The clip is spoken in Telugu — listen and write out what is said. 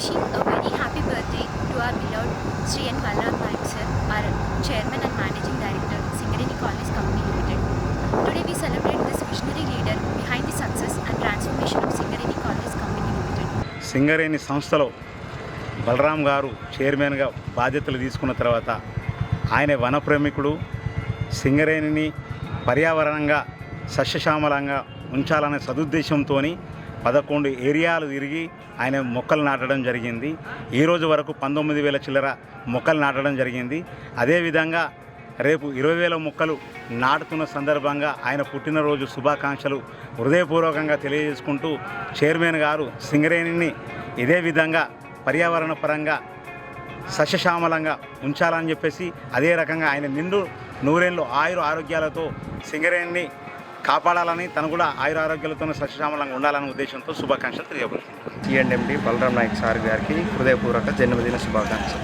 wishing a very happy birthday to our beloved Sri N. Balram Naik sir, our Chairman and Managing Director, Singareni Colleges Company Limited. Today we celebrate this visionary leader behind the success and transformation of Singareni Colleges Company Limited. Singareni సంస్థలో బలరాం గారు చైర్మన్గా బాధ్యతలు తీసుకున్న తర్వాత ఆయన వనప్రేమికుడు, సింగరేణిని పర్యావరణంగా సస్యశ్యామలంగా ఉంచాలనే సదుద్దేశంతో 11 ఏరియాలు తిరిగి ఆయన మొక్కలు నాటడం జరిగింది. ఈరోజు వరకు 19,000 చిల్లర మొక్కలు నాటడం జరిగింది. అదేవిధంగా రేపు 20,000 మొక్కలు నాటుతున్న సందర్భంగా ఆయన పుట్టినరోజు శుభాకాంక్షలు హృదయపూర్వకంగా తెలియజేసుకుంటూ చైర్మన్ గారు సింగరేణిని ఇదే విధంగా పర్యావరణ పరంగా సస్యశ్యామలంగా ఉంచాలని చెప్పేసి అదే రకంగా ఆయన నిండు నూరేళ్ళు ఆరోగ్యాలతో సింగరేణిని కాపాడాలని, తను కూడా ఆరోగ్యాలతో సస్యశ్యామలంగా ఉండాలనే ఉద్దేశంతో శుభాకాంక్షలు తెలియజేస్తున్నాను. సి&MD బలరాం నాయక్ సార్ గారికి హృదయపూర్వక జన్మదిన శుభాకాంక్షలు.